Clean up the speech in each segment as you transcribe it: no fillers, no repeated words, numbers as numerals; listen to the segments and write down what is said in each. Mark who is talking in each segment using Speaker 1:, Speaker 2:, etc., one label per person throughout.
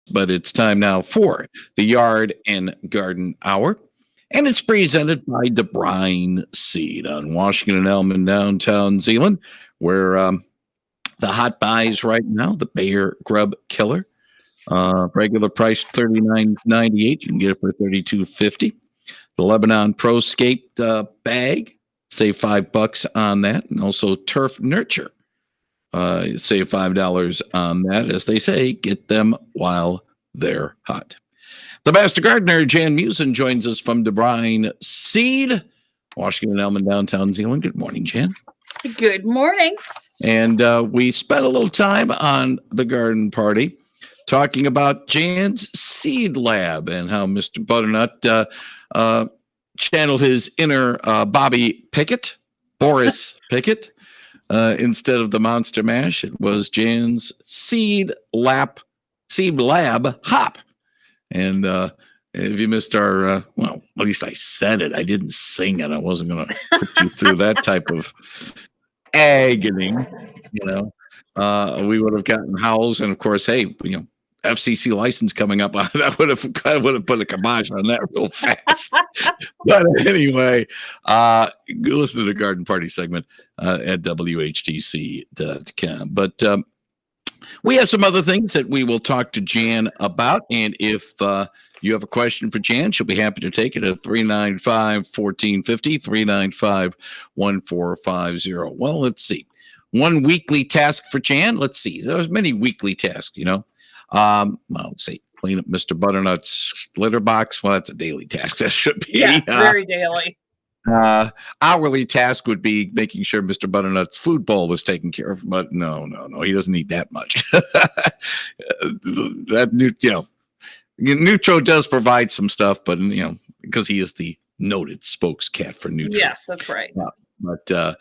Speaker 1: but it's time now for the Yard and Garden Hour. And it's presented by DeBruyn Seed on Washington and Elm in downtown Zeeland, where the hot buys right now, the Bayer Grub Killer, regular price $39.98. You can get it for $32.50. The Lebanon ProScape bag, save $5 on that, and also Turf Nurture. Save $5 on that. As they say, get them while they're hot. The master gardener, Jan Meeuwsen, joins us from DeBruyn Seed, Washington, Elm, downtown Zeeland. Good morning, Jan.
Speaker 2: Good morning.
Speaker 1: And we spent a little time on the garden party talking about Jan's Seed Lab and how Mr. Butternut channeled his inner Bobby Pickett, Boris Pickett. Instead of the Monster Mash, it was Jan's Seed Lab Hop. And if you missed our, well, at least I said it. I didn't sing it. I wasn't going to put you through that type of agony, you know. We would have gotten howls. And, of course, hey, FCC license coming up. That would have put a kibosh on that real fast. But anyway, listen to the garden party segment at WHTC.com. But we have some other things that we will talk to Jan about. And if you have a question for Jan, she'll be happy to take it at 395-1450, 395-1450. Well, let's see. One weekly task for Jan. Let's see. There's many weekly tasks, well, let's see. Clean up Mr. Butternut's litter box. Well, that's a daily task. That should be.
Speaker 2: Yeah, very daily.
Speaker 1: Hourly task would be making sure Mr. Butternut's food bowl is taken care of. But no. He doesn't eat that much. Nutro does provide some stuff, but, because he is the noted spokescat for Nutro.
Speaker 2: Yes, that's right.
Speaker 1: But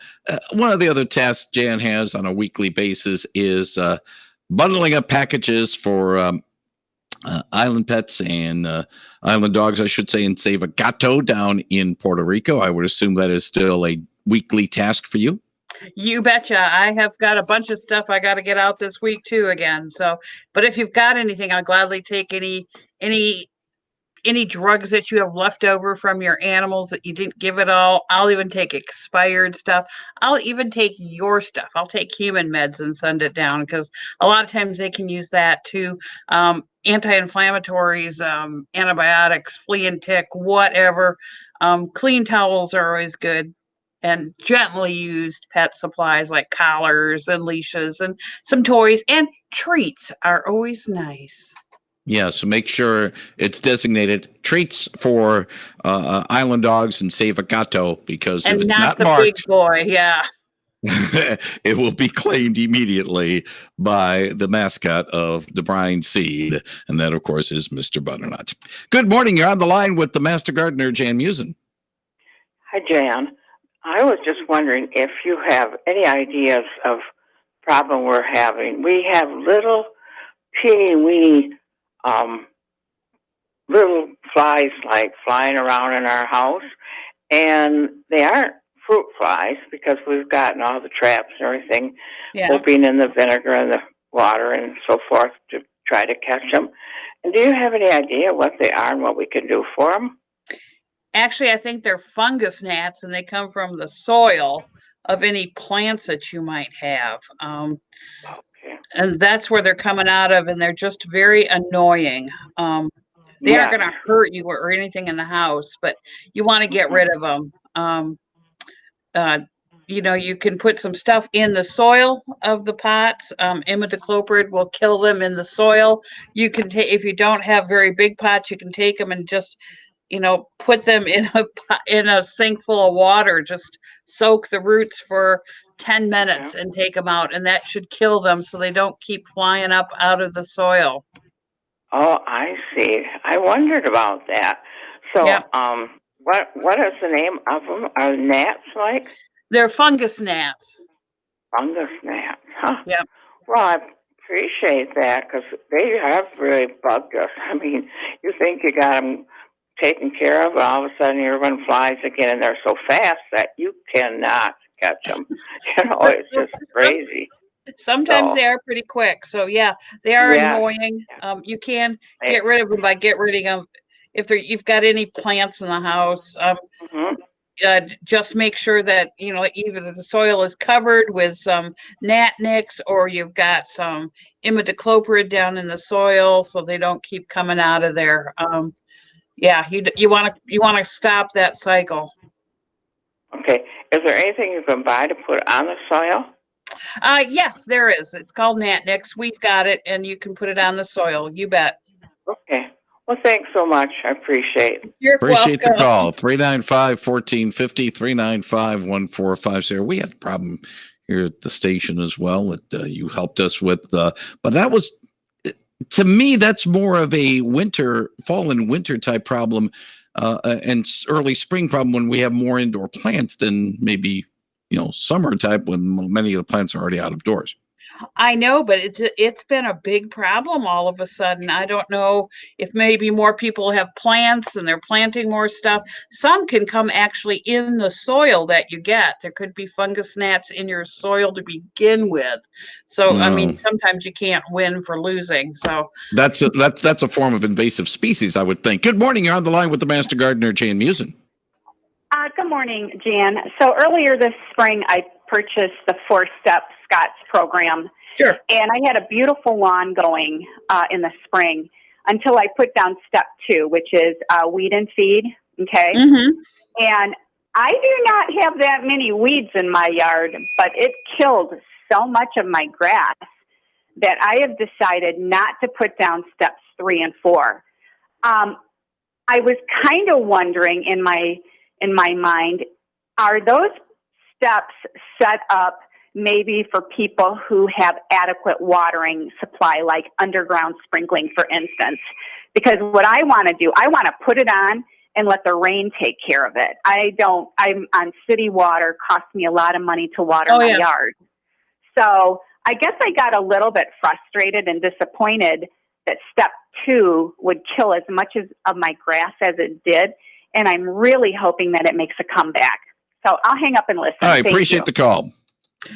Speaker 1: one of the other tasks Jan has on a weekly basis is bundling up packages for island pets and island dogs, I should say, and Save a Gato down in Puerto Rico. I would assume that is still a weekly task for you.
Speaker 2: You betcha. I have got a bunch of stuff I got to get out this week too again. So, but if you've got anything, I'll gladly take any drugs that you have left over from your animals that you didn't give it all. I'll even take expired stuff. I'll even take your stuff. I'll take human meds and send it down because a lot of times they can use that too. Anti-inflammatories, antibiotics, flea and tick, whatever. Clean towels are always good. And gently used pet supplies like collars and leashes and some toys and treats are always nice.
Speaker 1: Yeah, so make sure it's designated treats for island dogs and Save a Gato, because if it's not
Speaker 2: the
Speaker 1: marked,
Speaker 2: big boy, yeah.
Speaker 1: it will be claimed immediately by the mascot of DeBruyn Seed, and that, of course, is Mr. Butternut. Good morning. You're on the line with the master gardener, Jan Meeuwsen.
Speaker 3: Hi, Jan. I was just wondering if you have any ideas of problem we're having. We have little teeny-weeny little flies like flying around in our house, and they aren't fruit flies because we've gotten all the traps and everything, hoping in the vinegar and the water and so forth to try to catch them. And do you have any idea what they are and what we can do for them?
Speaker 2: Actually, I think they're fungus gnats, and they come from the soil of any plants that you might have. And that's where they're coming out of, and they're just very annoying. They aren't going to hurt you or anything in the house, but you want to get rid of them. You can put some stuff in the soil of the pots. Imidacloprid will kill them in the soil. You can take, if you don't have very big pots, you can take them and just put them in a sink full of water. Just soak the roots for 10 minutes and take them out, and that should kill them so they don't keep flying up out of the soil.
Speaker 3: Oh, I see. I wondered about that. So, what is the name of them? Are gnats like?
Speaker 2: They're fungus gnats.
Speaker 3: Fungus gnats, huh?
Speaker 2: Yeah.
Speaker 3: Well, I appreciate that because they have really bugged us. I mean, you think you got them taken care of, and all of a sudden everyone flies again, and they're so fast that you cannot catch them. It's just crazy.
Speaker 2: Sometimes
Speaker 3: So,
Speaker 2: they are pretty quick. So yeah, they are
Speaker 3: yeah.
Speaker 2: annoying. You can get rid of them by get rid of them. If you've got any plants in the house,
Speaker 3: Mhm.
Speaker 2: just make sure that either the soil is covered with some gnat nicks or you've got some imidacloprid down in the soil so they don't keep coming out of there. Yeah, you want to stop that cycle.
Speaker 3: Okay. Is there anything you can buy to put on the soil?
Speaker 2: Yes, there is. It's called gnat nicks. We've got it, and you can put it on the soil. You bet.
Speaker 3: Okay. Well, thanks so much. I appreciate it.
Speaker 2: You're
Speaker 1: Appreciate the
Speaker 2: welcome.
Speaker 1: call. 395-1450, 395-1450. We had a problem here at the station as well that you helped us with. But that was, to me, that's more of a fall and winter type problem and early spring problem when we have more indoor plants than maybe, summer type when many of the plants are already out of doors.
Speaker 2: I know, but it's been a big problem all of a sudden. I don't know if maybe more people have plants and they're planting more stuff. Some can come actually in the soil that you get. There could be fungus gnats in your soil to begin with. So, I mean, sometimes you can't win for losing. So
Speaker 1: that's a form of invasive species, I would think. Good morning. You're on the line with the Master Gardener, Jan Meeuwsen.
Speaker 4: Good morning, Jan. So earlier this spring, I purchased the 4-step Scott's program.
Speaker 2: Sure.
Speaker 4: And I had a beautiful lawn going in the spring until I put down step 2, which is weed and feed. Okay.
Speaker 2: Mm-hmm.
Speaker 4: And I do not have that many weeds in my yard, but it killed so much of my grass that I have decided not to put down steps 3 and 4. I was kind of wondering in my mind, are those steps set up maybe for people who have adequate watering supply, like underground sprinkling, for instance? Because what I want to do, I want to put it on and let the rain take care of it. I'm on city water, costs me a lot of money to water my yard. So I guess I got a little bit frustrated and disappointed that step 2 would kill as much of my grass as it did. And I'm really hoping that it makes a comeback. So I'll hang up and listen.
Speaker 1: I appreciate the call.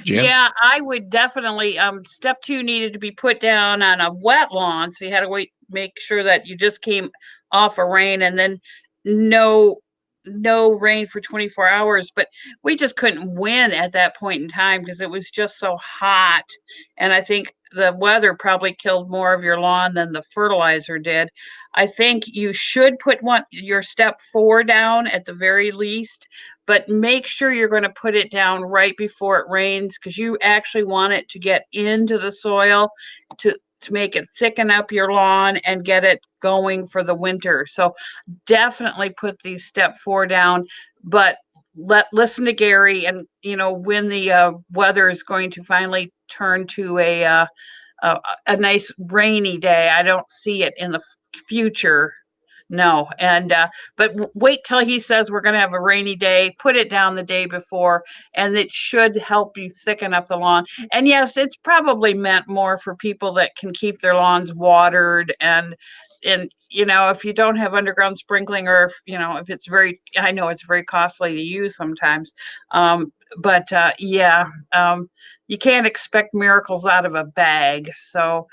Speaker 1: Jan?
Speaker 2: Yeah, I would definitely. Step 2 needed to be put down on a wet lawn, so you had to make sure that you just came off a rain, and then no rain for 24 hours. But we just couldn't win at that point in time because it was just so hot, and I think the weather probably killed more of your lawn than the fertilizer did. I think you should put your step 4 down at the very least, but make sure you're going to put it down right before it rains because you actually want it to get into the soil to make it thicken up your lawn and get it going for the winter. So definitely put these step 4 down, but listen to Gary, and when the weather is going to finally turn to a nice rainy day. I don't see it in the future. No. And but wait till he says we're going to have a rainy day, put it down the day before, and it should help you thicken up the lawn. And yes, it's probably meant more for people that can keep their lawns watered, and if you don't have underground sprinkling, or if it's I know it's very costly to use sometimes, but you can't expect miracles out of a bag. So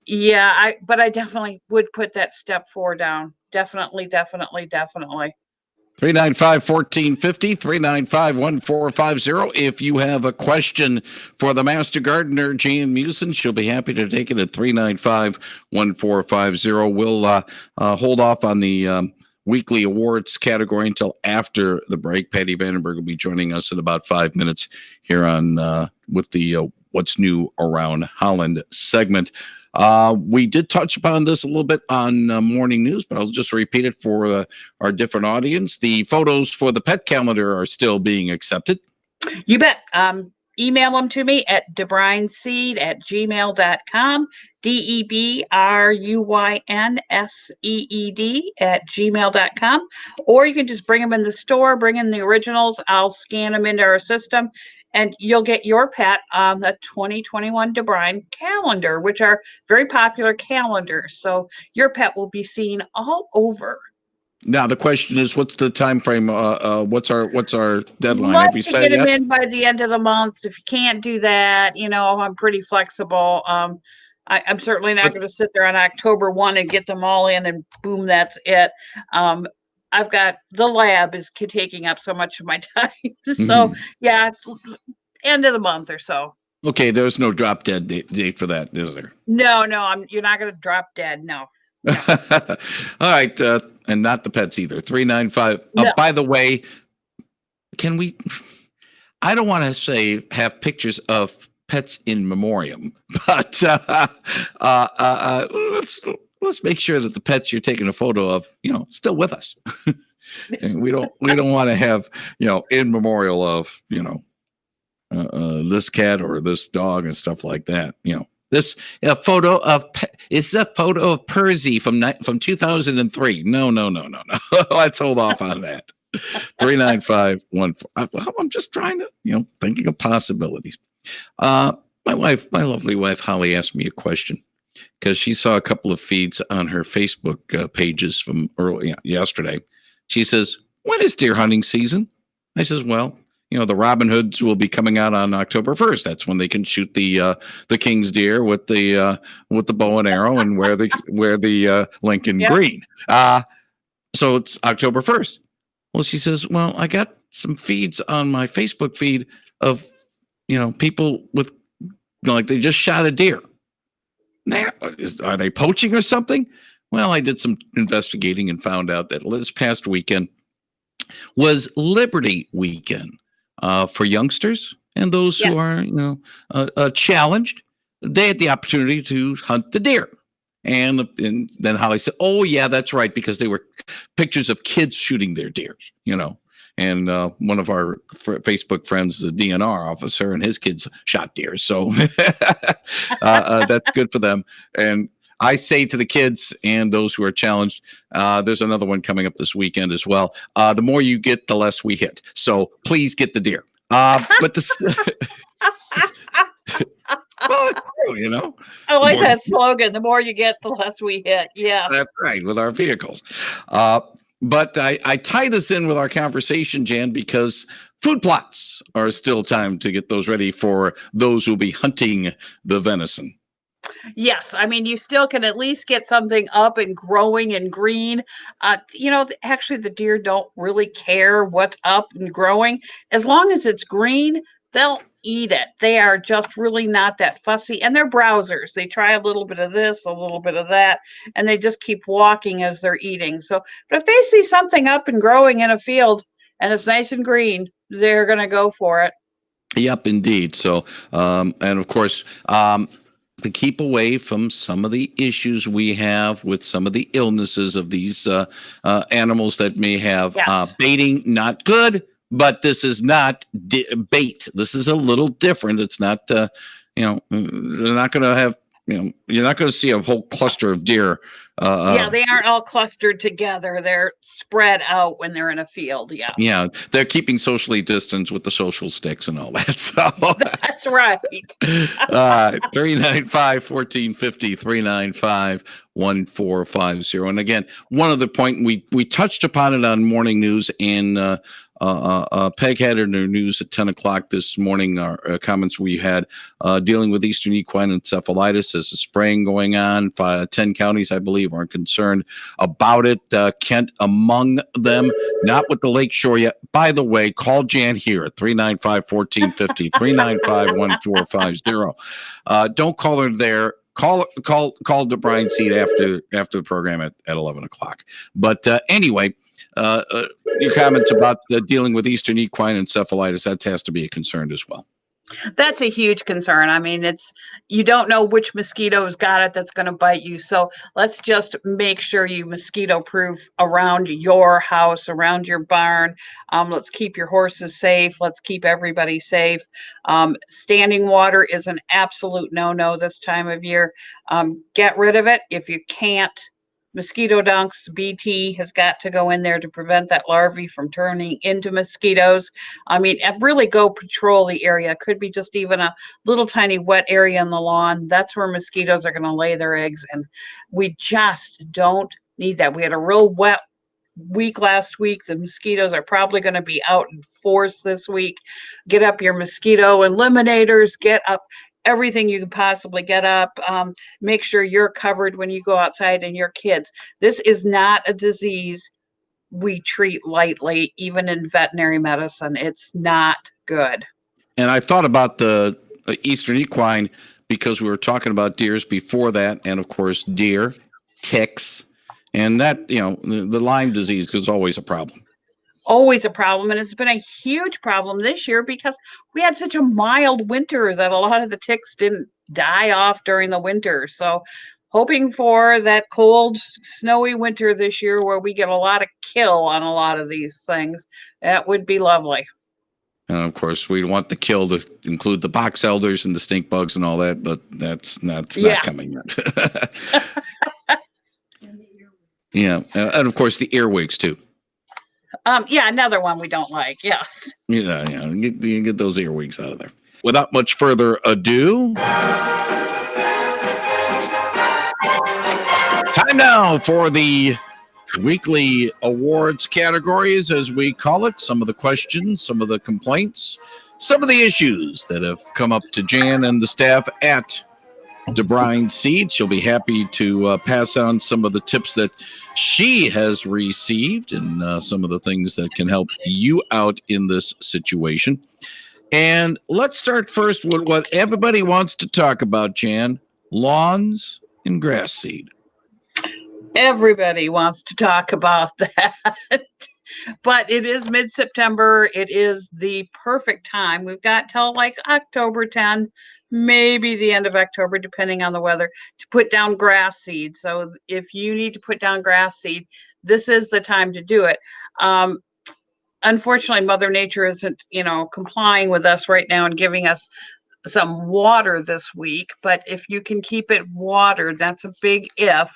Speaker 2: yeah, I definitely would put that step 4 down. Definitely.
Speaker 1: 395-1450, 395-1450. If you have a question for the Master Gardener, Jan Meeuwsen, she'll be happy to take it at 395-1450. We'll hold off on the weekly awards category until after the break. Patty Vandenberg will be joining us in about 5 minutes here on with the What's New Around Holland segment. We did touch upon this a little bit on morning news, but I'll just repeat it for our different audience. The photos for the pet calendar are still being accepted.
Speaker 2: You bet. Email them to me at debruynsseed@gmail.com, DeBruynSeed@gmail.com, or you can just bring them in the store, bring in the originals. I'll scan them into our system, and you'll get your pet on the 2021 DeBruyn calendar, which are very popular calendars. So your pet will be seen all over.
Speaker 1: Now the question is, what's the time frame? What's our deadline?
Speaker 2: Love
Speaker 1: Have we
Speaker 2: to
Speaker 1: said
Speaker 2: get them
Speaker 1: yet?
Speaker 2: in by the end of the month. If you can't do that, I'm pretty flexible. I'm certainly not
Speaker 1: But
Speaker 2: going to sit there on October 1 and get them all in and boom, that's it. I've got the lab is taking up so much of my time. So
Speaker 1: mhm.
Speaker 2: yeah, end of the month or so.
Speaker 1: Okay, there's no drop dead date for that, is there?
Speaker 2: No, you're not going to drop dead. No, no,
Speaker 1: All right, and not the pets either. 395.
Speaker 2: no.
Speaker 1: By the way, can we? I don't want to say have pictures of pets in memoriam, but let's make sure that the pets you're taking a photo of, still with us. And we don't want to have, in memorial of, this cat or this dog and stuff like that. This a photo of it's a photo of Percy from 2003. No. Let's hold off on that. 39514. I'm just trying to, thinking of possibilities. My lovely wife Holly, asked me a question because she saw a couple of feeds on her Facebook pages from early yesterday. She says, "When is deer hunting season?" I says, "Well, the Robin Hoods will be coming out on October 1st. That's when they can shoot the king's deer with the bow and arrow and wear the Lincoln
Speaker 2: Yep.
Speaker 1: green. So it's October 1st." Well, she says, "Well, I got some feeds on my Facebook feed of, people with, like, they just shot a deer. Are they poaching or something?" Well, I did some investigating and found out that this past weekend was Liberty Weekend for youngsters and those who are, challenged. They had the opportunity to hunt the deer. And then Holly said, "Oh, yeah, that's right," because they were pictures of kids shooting their deers, And one of our Facebook friends, the DNR officer, and his kids shot deer. So that's good for them. And I say to the kids and those who are challenged, there's another one coming up this weekend as well. The more you get, the less we hit. So please get the deer. But well,
Speaker 2: I like that slogan. The more you get, the less we hit. Yeah,
Speaker 1: that's right, with our vehicles. But I tie this in with our conversation, Jan, because food plots are still time to get those ready for those who'll be hunting the venison.
Speaker 2: Yes, I mean, you still can at least get something up and growing and green. Actually, the deer don't really care what's up and growing. As long as it's green, they'll eat it. They are just really not that fussy. And they're browsers. They try a little bit of this, a little bit of that, and they just keep walking as they're eating. So, but if they see something up and growing in a field and it's nice and green, they're going to go for it.
Speaker 1: Yep, indeed. So, and of course, to keep away from some of the issues we have with some of the illnesses of these animals that may have baiting, not good, but this is not bait. This is a little different. It's not, they're not going to have, you're not going to see a whole cluster of deer.
Speaker 2: They aren't all clustered together. They're spread out when they're in a field. Yeah.
Speaker 1: Yeah, they're keeping socially distanced with the social sticks and all that. So
Speaker 2: that's right.
Speaker 1: 395-1450, 395-1450. And again, one other point, we touched upon it on morning news, and Peg had in her news at 10 o'clock this morning, our comments we had dealing with Eastern equine encephalitis. There's a spraying going on. 10 counties, I believe, are concerned about it. Kent among them, not with the Lakeshore yet. By the way, call Jan here at 395-1450, 395-1450. Don't call her there. Call DeBruyn seat after the program at 11 o'clock. But anyway, your comments about dealing with Eastern equine encephalitis, that has to be a concern as well.
Speaker 2: That's a huge concern. I mean, you don't know which mosquito's got it that's going to bite you. So let's just make sure you mosquito proof around your house, around your barn. Let's keep your horses safe. Let's keep everybody safe. Standing water is an absolute no-no this time of year. Get rid of it. If you can't, mosquito dunks, BT has got to go in there to prevent that larvae from turning into mosquitoes. I mean, really go patrol the area. Could be just even a little tiny wet area in the lawn. That's where mosquitoes are going to lay their eggs. And we just don't need that. We had a real wet week last week. The mosquitoes are probably going to be out in force this week. Get up your mosquito eliminators, get up everything you can possibly get up. Make sure you're covered when you go outside and your kids. This is not a disease we treat lightly, even in veterinary medicine. It's not good.
Speaker 1: And I thought about the Eastern equine because we were talking about deers before that, and of course deer, ticks, and that, the Lyme disease is always a problem.
Speaker 2: Always a problem, and it's been a huge problem this year because we had such a mild winter that a lot of the ticks didn't die off during the winter. So hoping for that cold, snowy winter this year where we get a lot of kill on a lot of these things. That would be lovely.
Speaker 1: And of course, we want the kill to include the box elders and the stink bugs and all that, but that's not coming yet. Yeah, and of course the earwigs too.
Speaker 2: Yeah, another one we don't like. Yes.
Speaker 1: Yeah, get those earwigs out of there. Without much further ado, time now for the weekly awards categories, as we call it. Some of the questions, some of the complaints, some of the issues that have come up to Jan and the staff at DeBruyn Seed. She'll be happy to pass on some of the tips that she has received and some of the things that can help you out in this situation. And let's start first with what everybody wants to talk about, Jan: lawns and grass seed.
Speaker 2: Everybody wants to talk about that. But it is mid-September. It is the perfect time. We've got till like October 10, maybe the end of October, depending on the weather, to put down grass seed. So if you need to put down grass seed, this is the time to do it. Unfortunately, Mother Nature isn't, complying with us right now and giving us some water this week. But if you can keep it watered, that's a big if.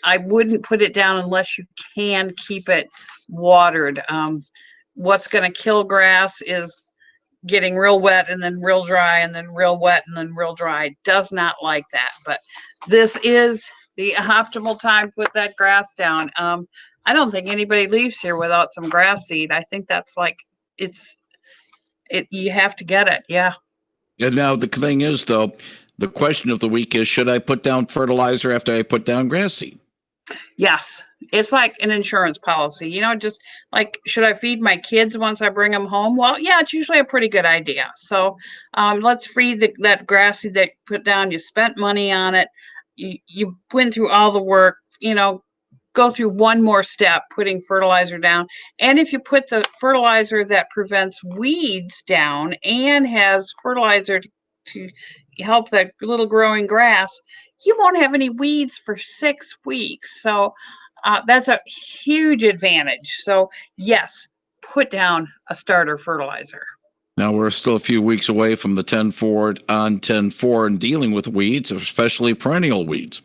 Speaker 2: I wouldn't put it down unless you can keep it watered. What's going to kill grass is getting real wet and then real dry and then real wet and then real dry. It does not like that. But this is the optimal time to put that grass down. I don't think anybody leaves here without some grass seed. I think that's like you have to get it. Yeah.
Speaker 1: And now the thing is, though, the question of the week is, should I put down fertilizer after I put down grass seed?
Speaker 2: Yes, it's like an insurance policy, just like, should I feed my kids once I bring them home? Well, yeah, it's usually a pretty good idea. So let's feed that grass seed that you put down. You spent money on it. You went through all the work, go through one more step, putting fertilizer down. And if you put the fertilizer that prevents weeds down and has fertilizer to help that little growing grass, you won't have any weeds for 6 weeks. So that's a huge advantage. So yes, put down a starter fertilizer.
Speaker 1: Now we're still a few weeks away from the 10-4 on 10-4 and dealing with weeds, especially perennial weeds.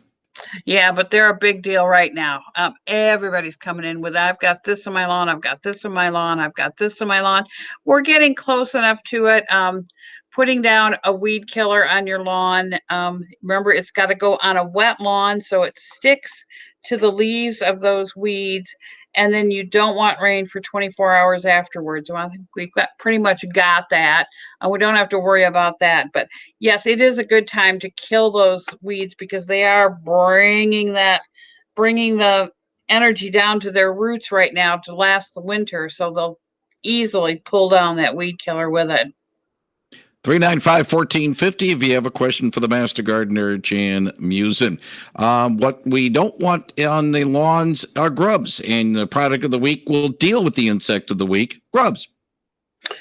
Speaker 2: Yeah, but they're a big deal right now. Everybody's coming in with, I've got this on my lawn, I've got this on my lawn, I've got this on my lawn. We're getting close enough to it. Putting down a weed killer on your lawn. Remember, it's got to go on a wet lawn so it sticks to the leaves of those weeds. And then you don't want rain for 24 hours afterwards. So I think we've pretty much got that. We don't have to worry about that. But yes, it is a good time to kill those weeds because they are bringing the energy down to their roots right now to last the winter. So they'll easily pull down that weed killer with it.
Speaker 1: 395-1450 if you have a question for the master gardener, Jan Meeuwsen. What we don't want on the lawns are grubs, and the product of the week will deal with the insect of the week, grubs.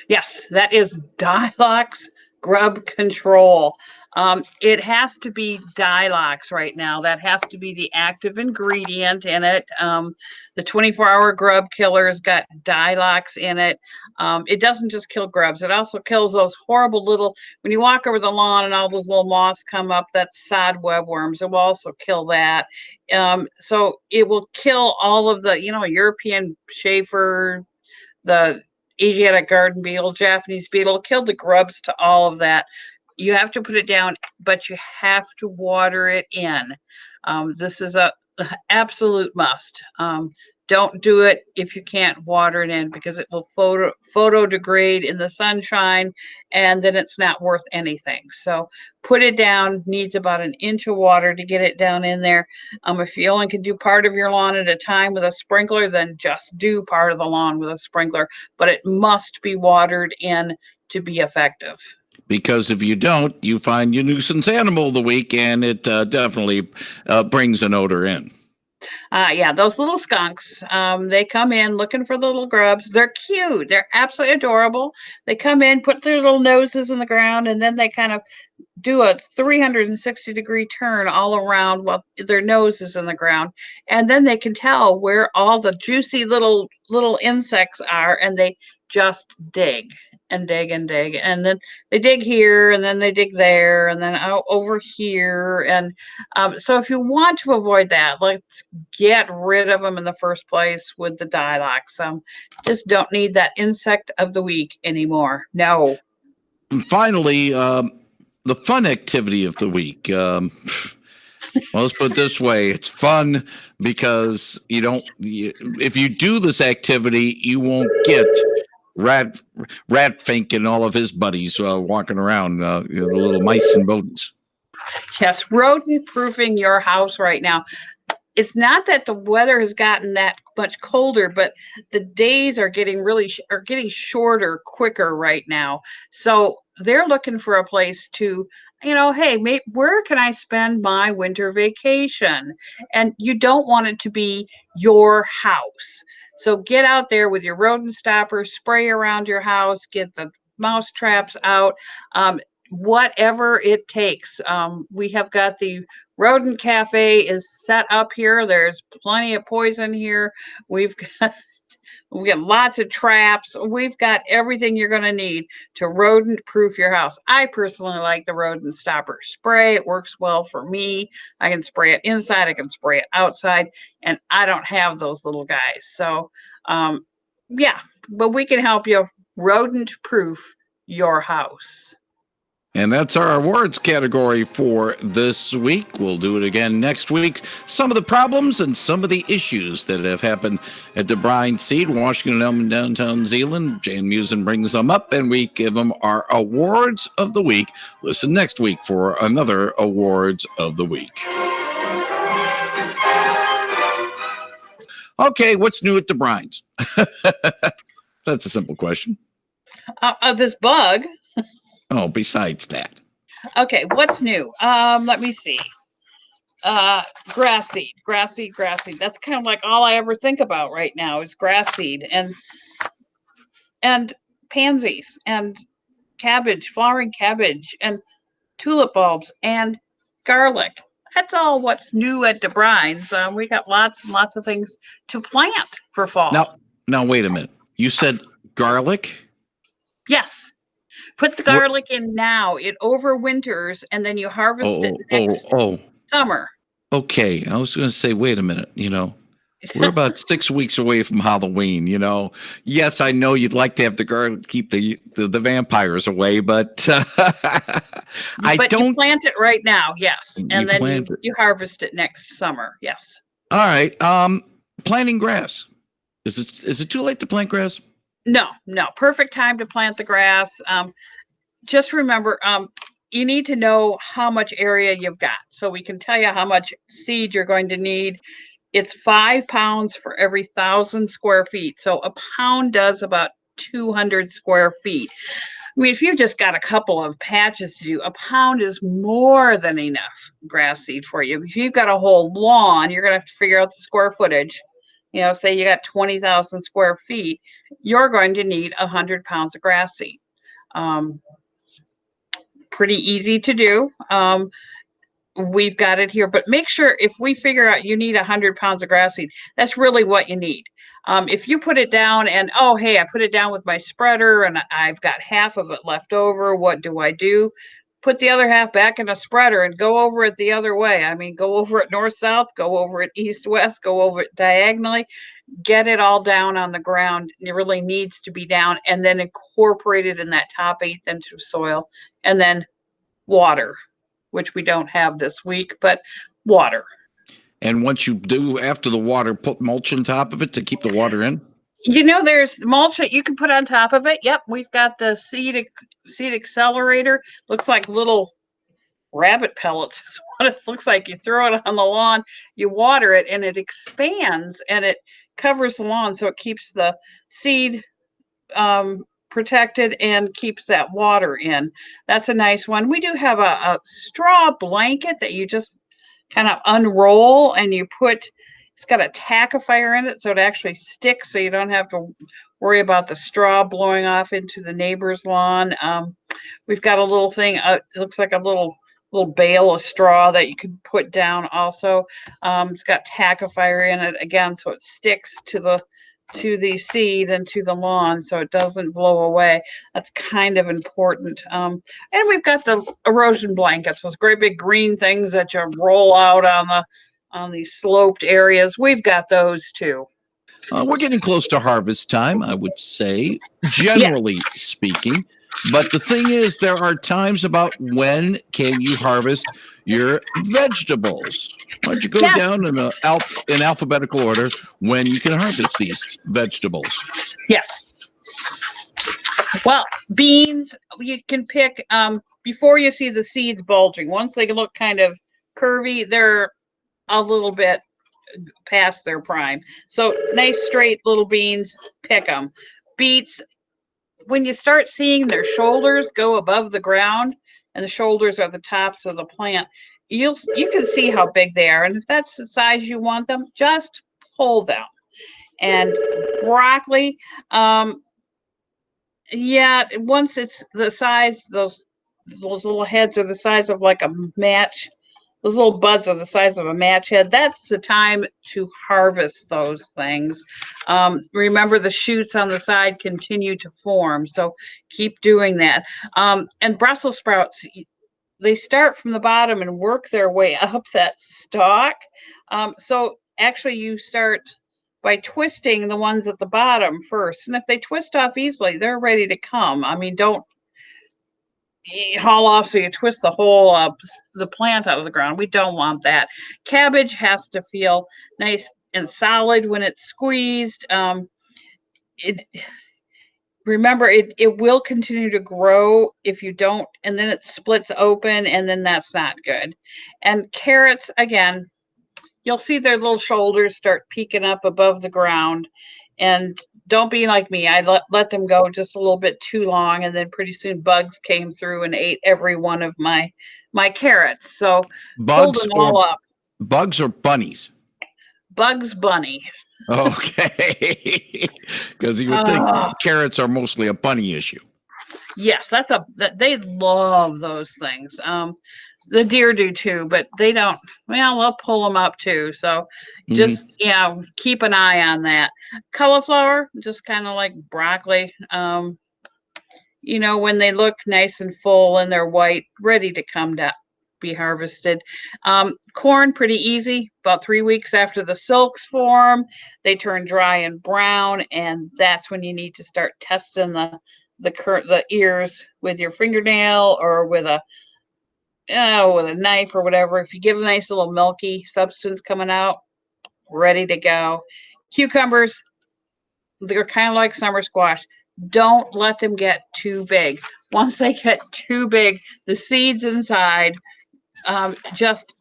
Speaker 2: Yes, that is Dilox grub control. It has to be Dilox right now. That has to be the active ingredient in it. The 24-hour grub killer's got Dilox in it. It doesn't just kill grubs. It also kills those horrible little, when you walk over the lawn and all those little moths come up, that's sod webworms. It will also kill that. So it will kill all of the, European Schaefer, the Asiatic garden beetle, Japanese beetle, kill the grubs to all of that. You have to put it down, but you have to water it in. This is a absolute must. Don't do it if you can't water it in, because it will photo degrade in the sunshine, and then it's not worth anything. So put it down. Needs about an inch of water to get it down in there. If you only can do part of your lawn at a time with a sprinkler, then just do part of the lawn with a sprinkler, but it must be watered in to be effective.
Speaker 1: Because if you don't, you find your nuisance animal of the week, and it definitely brings an odor in.
Speaker 2: Yeah, those little skunks, they come in looking for the little grubs. They're cute. They're absolutely adorable. They come in, put their little noses in the ground, and then they kind of do a 360-degree turn all around while their nose is in the ground. And then they can tell where all the juicy little insects are, and they just dig and dig and dig. And then they dig here, and then they dig there, and then out over here. And so if you want to avoid that, let's get rid of them in the first place with the Dilox. Just don't need that insect of the week anymore. No.
Speaker 1: And finally, the fun activity of the week. Well, let's put it this way: it's fun because if you do this activity, you won't get Ratfink and all of his buddies walking around, the little mice and rodents.
Speaker 2: Yes, rodent proofing your house right now. It's not that the weather has gotten that much colder, but the days are getting getting shorter quicker right now. So they're looking for a place to, hey, where can I spend my winter vacation? And you don't want it to be your house. So get out there with your rodent stopper, spray around your house, get the mouse traps out. Whatever it takes. We have got the rodent cafe is set up here. There's plenty of poison here. We've got lots of traps. We've got everything you're going to need to rodent proof your house. I personally like the rodent stopper spray. It works well for me. I can spray it inside, I can spray it outside, and I don't have those little guys. So yeah, but we can help you rodent proof your house.
Speaker 1: And that's our awards category for this week. We'll do it again next week. Some of the problems and some of the issues that have happened at DeBruyn Seed, Washington, Elm, and downtown Zeeland. Jane Meeuwsen brings them up, and we give them our awards of the week. Listen next week for another awards of the week. Okay, what's new at DeBruyn's? That's a simple question.
Speaker 2: This bug.
Speaker 1: Oh, besides that.
Speaker 2: Okay, what's new? Let me see. Grass seed. That's kind of like all I ever think about right now is grass seed and pansies and cabbage, flowering cabbage and tulip bulbs and garlic. That's all what's new at DeBruyn's. We got lots and lots of things to plant for fall.
Speaker 1: Now wait a minute. You said garlic?
Speaker 2: Yes. Put the garlic in now. It overwinters, and then you harvest it next summer.
Speaker 1: Okay. I was going to say, wait a minute. We're about 6 weeks away from Halloween. Yes, I know you'd like to have the garlic keep the vampires away, but
Speaker 2: you plant it right now, yes, and then you harvest it next summer, yes.
Speaker 1: All right. Planting grass. Is it too late to plant grass?
Speaker 2: No. Perfect time to plant the grass. Just remember, you need to know how much area you've got, so we can tell you how much seed you're going to need. It's 5 pounds for every 1,000 square feet. So a pound does about 200 square feet. I mean, if you've just got a couple of patches to do, a pound is more than enough grass seed for you. If you've got a whole lawn, you're going to have to figure out the square footage. Say you got 20,000 square feet, you're going to need 100 pounds of grass seed. Pretty easy to do. We've got it here, but make sure if we figure out you need 100 pounds of grass seed, that's really what you need. If you put it down and, I put it down with my spreader and I've got half of it left over, what do I do? Put the other half back in a spreader and go over it the other way. I mean, go over it north-south, go over it east-west, go over it diagonally, get it all down on the ground. It really needs to be down, and then incorporate it in that top 1/8 inch of soil, and then water, which we don't have this week, but water.
Speaker 1: And once you do, after the water, put mulch on top of it to keep the water in?
Speaker 2: There's mulch that you can put on top of it. Yep, we've got the seed accelerator. Looks like little rabbit pellets is what it looks like. You throw it on the lawn, you water it, and it expands and it covers the lawn, so it keeps the seed protected and keeps that water in. That's a nice one. We do have a straw blanket that you just kind of unroll, and it's got a tackifier in it, so it actually sticks, so you don't have to worry about the straw blowing off into the neighbor's lawn. We've got a little thing, it looks like a little bale of straw that you could put down also. It's got tackifier in it again, so it sticks to the seed and to the lawn, so it doesn't blow away. That's kind of important. And we've got the erosion blankets, those great big green things that you roll out on these sloped areas. We've got those too.
Speaker 1: We're getting close to harvest time, I would say, generally speaking. But the thing is, there are times about when can you harvest your vegetables. Why don't you go down in alphabetical order when you can harvest these vegetables?
Speaker 2: Yes. Well, beans, you can pick before you see the seeds bulging. Once they look kind of curvy, they're a little bit past their prime. So nice straight little beans, pick them. Beets, when you start seeing their shoulders go above the ground, and the shoulders are the tops of the plant, you can see how big they are. And if that's the size you want them, just pull them. And broccoli, once it's the size, those little heads are the size of like a match. Those little buds are the size of a match head. That's the time to harvest those things. Remember, the shoots on the side continue to form, so keep doing that. And Brussels sprouts, they start from the bottom and work their way up that stalk. So actually, you start by twisting the ones at the bottom first. And if they twist off easily, they're ready to come. I mean, don't haul off so you twist the whole the plant out of the ground. We don't want that. Cabbage has to feel nice and solid when it's squeezed. Remember, it will continue to grow if you don't, and then it splits open, and then that's not good. And carrots, again, you'll see their little shoulders start peeking up above the ground. And don't be like me. I let them go just a little bit too long, and then pretty soon bugs came through and ate every one of my carrots. So pull them all up.
Speaker 1: Bugs or bunnies?
Speaker 2: Bugs Bunny.
Speaker 1: Okay, because you would think carrots are mostly a bunny issue.
Speaker 2: Yes, they love those things. The deer do too, but they don't. Well, they'll pull them up too. So just keep an eye on that. Cauliflower, just kind of like broccoli. When they look nice and full and they're white, ready to come down, be harvested. Corn, pretty easy. About 3 weeks after the silks form, they turn dry and brown, and that's when you need to start testing the ears with your fingernail or with a knife or whatever. If you get a nice little milky substance coming out, ready to go. Cucumbers, they're kind of like summer squash. Don't let them get too big. Once they get too big, the seeds inside just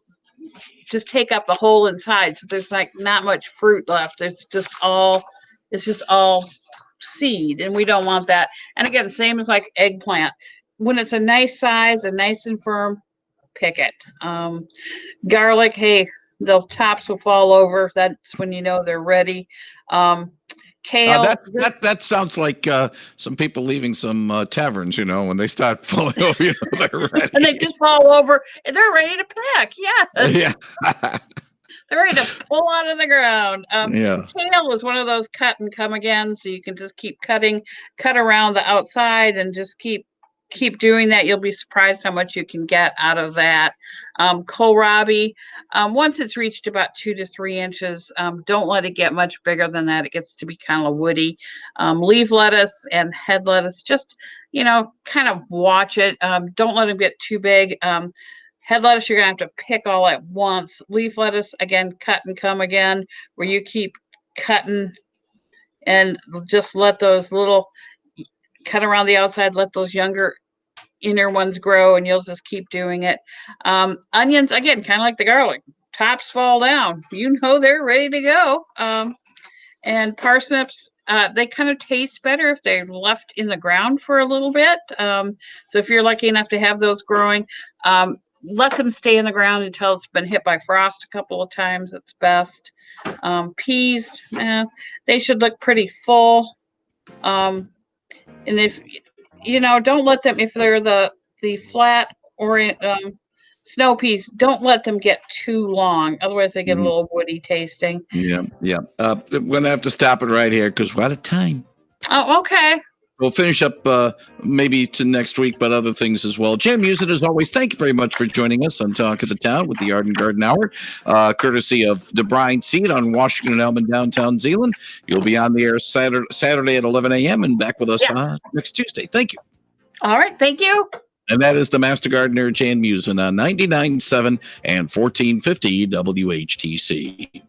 Speaker 2: take up the whole inside. So there's like not much fruit left. It's just all seed, and we don't want that. And again, same as like eggplant. When it's a nice size and nice and firm, pick it. Garlic, hey, those tops will fall over. That's when you know they're ready. Kale.
Speaker 1: That sounds like some people leaving some taverns, when they start falling over, they're ready.
Speaker 2: And they just fall over and they're ready to pick. Yeah.
Speaker 1: Yeah.
Speaker 2: They're ready to pull out of the ground.
Speaker 1: Yeah.
Speaker 2: Kale is one of those cut and come again. So you can just keep cut around the outside and just keep doing that. You'll be surprised how much you can get out of that. Kohlrabi, once it's reached about 2 to 3 inches, don't let it get much bigger than that. It gets to be kind of woody. Leaf lettuce and head lettuce, just, kind of watch it. Don't let them get too big. Head lettuce, you're gonna have to pick all at once. Leaf lettuce, again, cut and come again, where you keep cutting and just let those little cut around the outside, let those younger inner ones grow, and you'll just keep doing it. Onions, again, kind of like the garlic, tops fall down. You know they're ready to go. And parsnips, they kind of taste better if they're left in the ground for a little bit. So if you're lucky enough to have those growing, let them stay in the ground until it's been hit by frost a couple of times. It's best. Peas, they should look pretty full. And if don't let them, if they're the flat or snow peas, don't let them get too long. Otherwise, they get a little woody tasting.
Speaker 1: Yeah. We're going to have to stop it right here because we're out of time.
Speaker 2: Oh, okay.
Speaker 1: We'll finish up maybe to next week, but other things as well. Jan Meeuwsen, as always, thank you very much for joining us on Talk of the Town with the Yard and Garden Hour, courtesy of DeBruyn Seed on Washington and Elm in downtown Zeeland. You'll be on the air Saturday at 11 a.m. and back with us next Tuesday. Thank you.
Speaker 2: All right. Thank you.
Speaker 1: And that is the Master Gardener, Jan Meeuwsen, on 99.7 and 1450 WHTC.